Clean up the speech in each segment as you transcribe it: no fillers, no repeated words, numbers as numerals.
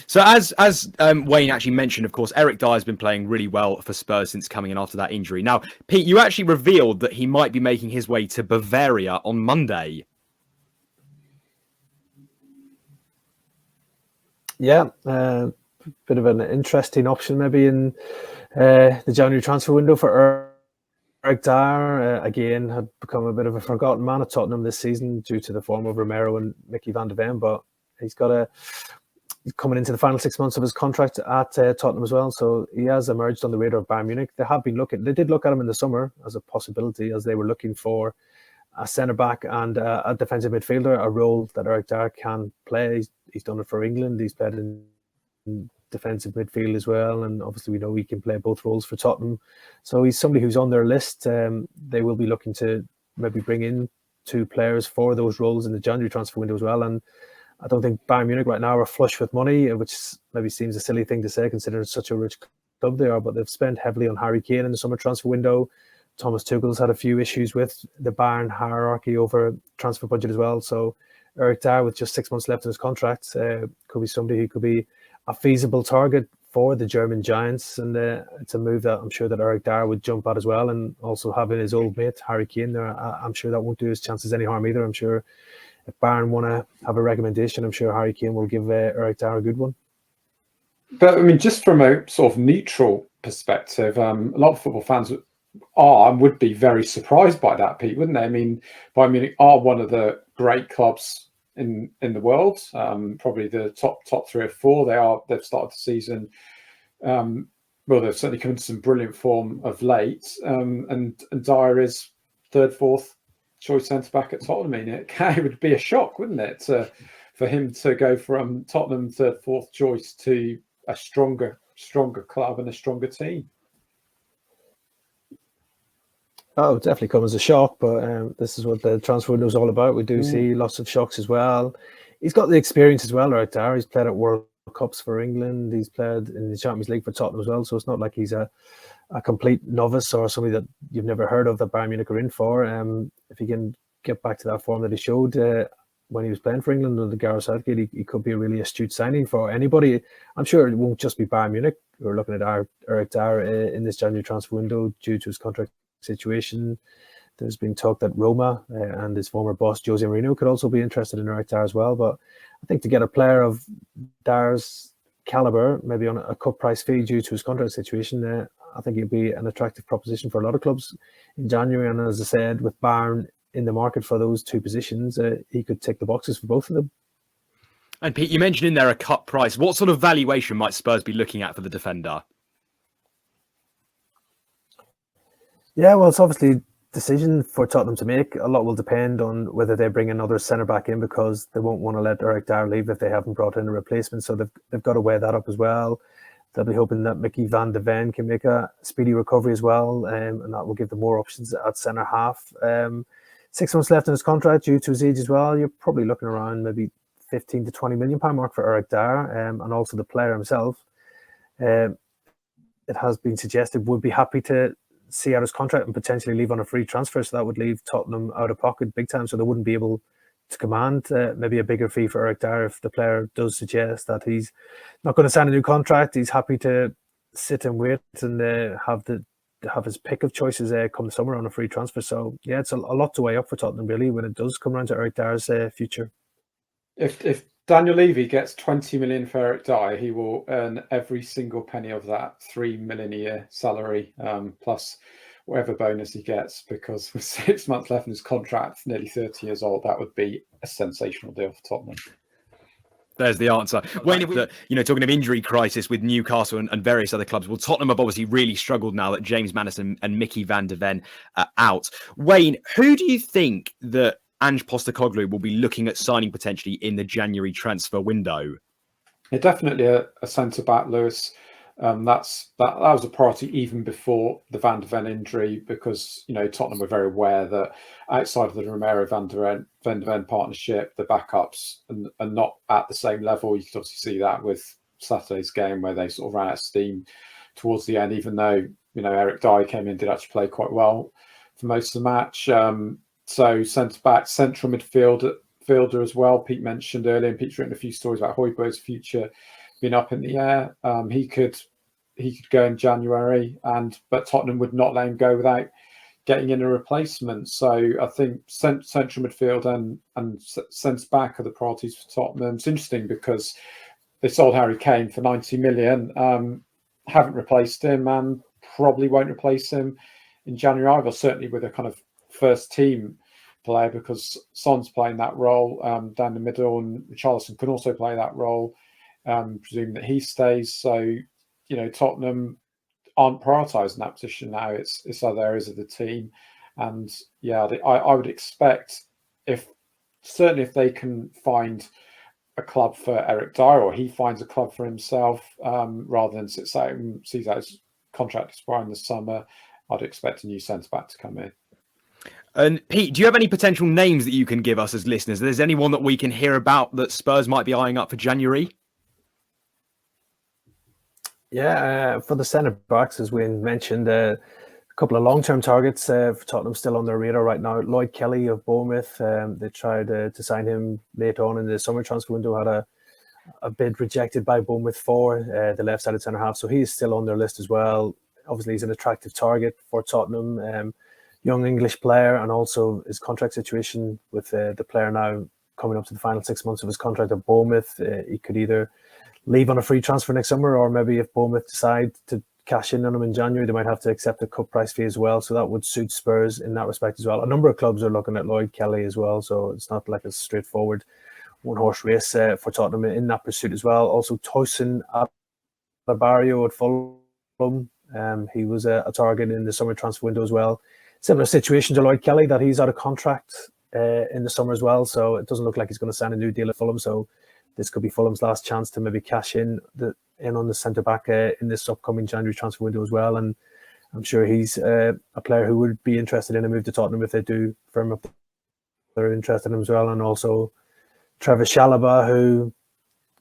So as Wayne actually mentioned, of course, Eric Dyer has been playing really well for Spurs since coming in after that injury. Now, Pete, you actually revealed that he might be making his way to Bavaria on Monday. Yeah, bit of an interesting option maybe in the January transfer window for Eric Dyer. Again, had become a bit of a forgotten man at Tottenham this season due to the form of Romero and Mickey van de Ven, but he's coming into the final 6 months of his contract at Tottenham as well, so he has emerged on the radar of Bayern Munich. They did look at him in the summer as a possibility, as they were looking for a centre-back and a defensive midfielder, a role that Eric Dyer can play. He's done it for England. He's played in defensive midfield as well, and obviously we know he can play both roles for Tottenham. So he's somebody who's on their list. They will be looking to maybe bring in 2 players for those roles in the January transfer window as well. And I don't think Bayern Munich right now are flush with money, which maybe seems a silly thing to say considering such a rich club they are, but they've spent heavily on Harry Kane in the summer transfer window. Thomas Tuchel's had a few issues with the Bayern hierarchy over transfer budget as well. So Eric Dyer, with just 6 months left in his contract, could be somebody who could be a feasible target for the German giants. And it's a move that I'm sure that Eric Dyer would jump at as well. And also having his old mate, Harry Kane, there, I'm sure that won't do his chances any harm either. I'm sure if Bayern want to have a recommendation, I'm sure Harry Kane will give Eric Dyer a good one. But I mean, just from a sort of neutral perspective, a lot of football fans are and would be very surprised by that, Pete, wouldn't they? I mean, Bayern Munich are one of the great clubs in the world, probably the top 3 or 4. They've started the season. Well, they've certainly come into some brilliant form of late. And Dyer is 3rd, 4th choice centre back at Tottenham. I mean, it would be a shock, wouldn't it, for him to go from Tottenham 3rd, 4th choice to a stronger club and a stronger team. Oh, it definitely comes as a shock, but this is what the transfer window is all about. We do see lots of shocks as well. He's got the experience as well, right there. He's played at World Cups for England. He's played in the Champions League for Tottenham as well. So it's not like he's a complete novice or somebody that you've never heard of that Bayern Munich are in for. If he can get back to that form that he showed when he was playing for England under Gareth Southgate, he could be a really astute signing for anybody. I'm sure it won't just be Bayern Munich. We're looking at Eric Dyer in this January transfer window due to his contract situation. There's been talk that Roma and his former boss Jose Mourinho could also be interested in Eric Dyer as well. But I think to get a player of Dyer's caliber, maybe on a cut price fee due to his contract situation, I think he'd be an attractive proposition for a lot of clubs in January. And as I said, with Bayern in the market for those 2 positions, he could tick the boxes for both of them. And Pete, you mentioned in there a cut price. What sort of valuation might Spurs be looking at for the defender? Yeah, well, it's obviously a decision for Tottenham to make. A lot will depend on whether they bring another centre-back in, because they won't want to let Eric Dyer leave if they haven't brought in a replacement. So they've got to weigh that up as well. They'll be hoping that Mickey van de Ven can make a speedy recovery as well, and that will give them more options at centre-half. 6 months left in his contract due to his age as well. You're probably looking around maybe £15 to £20 million mark for Eric Dyer, and also the player himself. It has been suggested would be happy to see out his contract and potentially leave on a free transfer, so that would leave Tottenham out of pocket big time, so they wouldn't be able to command maybe a bigger fee for Eric Dyer if the player does suggest that he's not going to sign a new contract. He's happy to sit and wait and have his pick of choices come summer on a free transfer. So yeah, it's a lot to weigh up for Tottenham really when it does come around to Eric Dyer's future. If Daniel Levy gets 20 million for Eric Dyer, he will earn every single penny of that 3 million a year salary, plus whatever bonus he gets, because with 6 months left in his contract, nearly 30 years old, that would be a sensational deal for Tottenham. There's the answer. When talking of injury crisis with Newcastle and various other clubs, well, Tottenham have obviously really struggled now that James Maddison and Mickey van de Ven are out. Wayne, who do you think that Ange Postecoglou will be looking at signing potentially in the January transfer window? Yeah, definitely a centre-back, Lewis. That was a priority even before the Van de Ven injury, because Tottenham were very aware that outside of the Romero Van de Ven partnership, the backups are not at the same level. You could obviously see that with Saturday's game where they sort of ran out of steam towards the end, even though Eric Dyer came in, did actually play quite well for most of the match. So centre-back, central midfielder as well. Pete mentioned earlier, and Pete's written a few stories about Højbjerg's future been up in the air. He could go in January, but Tottenham would not let him go without getting in a replacement. So I think central midfield and centre back are the priorities for Tottenham. It's interesting because they sold Harry Kane for 90 million, haven't replaced him, and probably won't replace him in January either, certainly with a kind of first team player, because Son's playing that role down the middle, and Richarlison can also play that role, presuming that he stays. So, Tottenham aren't prioritising that position now. It's other areas of the team. And yeah, I would expect certainly if they can find a club for Eric Dyer, or he finds a club for himself, rather than sits out and sees out his contract expire in the summer, I'd expect a new centre-back to come in. And Pete, do you have any potential names that you can give us as listeners? Is there anyone that we can hear about that Spurs might be eyeing up for January? Yeah, for the centre-backs, as we mentioned, a couple of long-term targets for Tottenham still on their radar right now. Lloyd Kelly of Bournemouth, they tried to sign him late on in the summer transfer window, had a bid rejected by Bournemouth for the left-sided centre-half, so he's still on their list as well. Obviously, he's an attractive target for Tottenham, young English player, and also his contract situation with the player now coming up to the final 6 months of his contract at Bournemouth. He could either leave on a free transfer next summer, or maybe if Bournemouth decide to cash in on him in January, they might have to accept a cut price fee as well. So that would suit Spurs in that respect as well. A number of clubs are looking at Lloyd Kelly as well, so it's not like a straightforward one-horse race for Tottenham in that pursuit as well. Also, Tosin Adebayo at Fulham, he was a target in the summer transfer window as well. Similar situation to Lloyd Kelly, that he's out of contract in the summer as well, so it doesn't look like he's going to sign a new deal at Fulham. So this could be Fulham's last chance to maybe cash in on the centre-back in this upcoming January transfer window as well. And I'm sure he's a player who would be interested in a move to Tottenham if they do firm up they're interested in him as well. And also Trevor Chalobah, who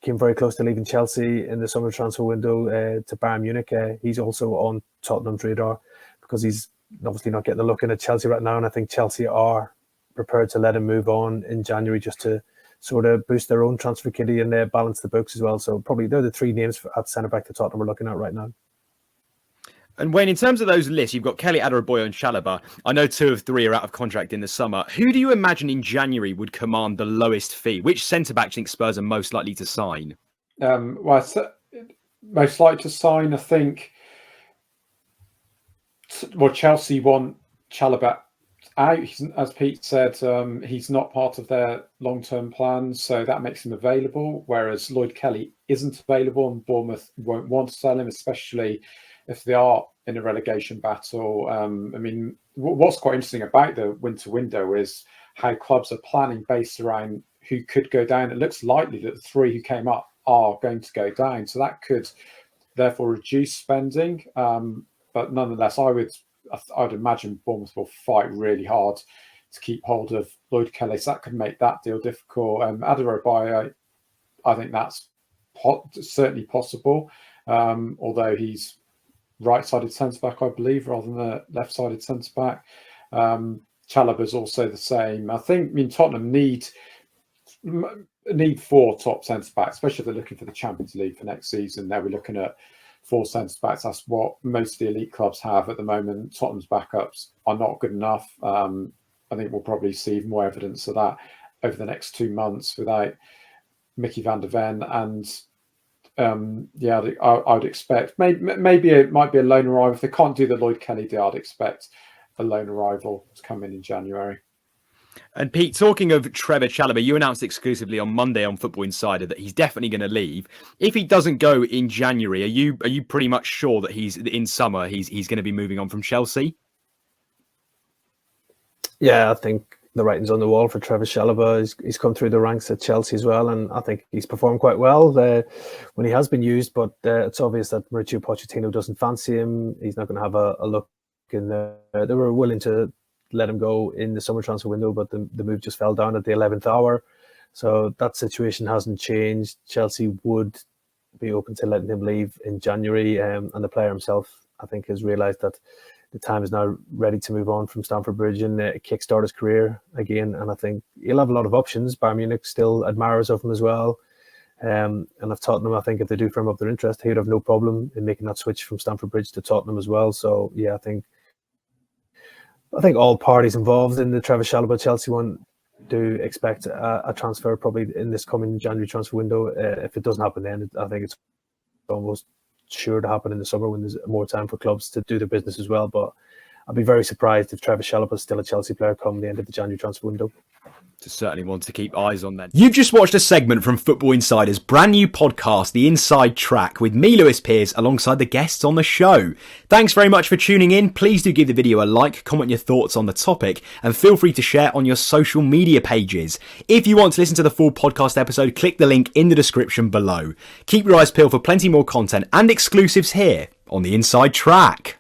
came very close to leaving Chelsea in the summer transfer window to Bayern Munich. He's also on Tottenham's radar because he's obviously not getting a look in at Chelsea right now. And I think Chelsea are prepared to let him move on in January just to sort of boost their own transfer kitty and balance the books as well. So probably they're the three names at centre-back that Tottenham we're looking at right now. And Wayne, in terms of those lists, you've got Kelly, Adebayo and Chalobah. I know 2 of 3 are out of contract in the summer. Who do you imagine in January would command the lowest fee? Which centre-back do you think Spurs are most likely to sign? Most likely to sign, I think, Chelsea want Chalobah out. As Pete said, he's not part of their long-term plans, so that makes him available, whereas Lloyd Kelly isn't available, and Bournemouth won't want to sell him, especially if they are in a relegation battle. I mean, what's quite interesting about the winter window is how clubs are planning based around who could go down. It looks likely that the 3 who came up are going to go down, so that could therefore reduce spending. But nonetheless, I'd imagine Bournemouth will fight really hard to keep hold of Lloyd Kelly, so that could make that deal difficult. Adebayo, I think that's certainly possible, although he's right-sided centre-back, I believe, rather than a left-sided centre-back. Chalobah's also the same. I mean, Tottenham need 4 top centre-backs, especially if they're looking for the Champions League for next season. They'll be looking at 4 centre-backs. That's what most of the elite clubs have at the moment. Tottenham's backups are not good enough. I think we'll probably see more evidence of that over the next 2 months without Mickey van der Ven. And I would expect maybe it might be a loan arrival. If they can't do the Lloyd Kelly deal, I'd expect a loan arrival to come in January. And Pete, talking of Trevor Chalobah, you announced exclusively on Monday on Football Insider that he's definitely going to leave. If he doesn't go in January, are you pretty much sure that he's in summer he's going to be moving on from Chelsea? Yeah, I think the writing's on the wall for Trevor Chalobah. He's come through the ranks at Chelsea as well, and I think he's performed quite well when he has been used. But it's obvious that Mauricio Pochettino doesn't fancy him. He's not going to have a look in there. They were willing to let him go in the summer transfer window, but the move just fell down at the 11th hour. So that situation hasn't changed. Chelsea would be open to letting him leave in January, and the player himself, I think, has realised that the time is now ready to move on from Stamford Bridge and kickstart his career again. And I think he'll have a lot of options. Bayern Munich still admirers of him as well. And if Tottenham, I think if they do firm up their interest, he would have no problem in making that switch from Stamford Bridge to Tottenham as well. So yeah, I think all parties involved in the Travis Chalobah Chelsea one do expect a transfer probably in this coming January transfer window. If it doesn't happen then, I think it's almost sure to happen in the summer when there's more time for clubs to do their business as well. But I'd be very surprised if Travis Chalobah is still a Chelsea player come the end of the January transfer window. Certainly want to keep eyes on then. You've just watched a segment from Football Insider's brand new podcast, The Inside Track, with me, Lewis Pearce, alongside the guests on the show. Thanks very much for tuning in. Please do give the video a like, comment your thoughts on the topic, and feel free to share on your social media pages. If you want to listen to the full podcast episode, click the link in the description below. Keep your eyes peeled for plenty more content and exclusives here on The Inside Track.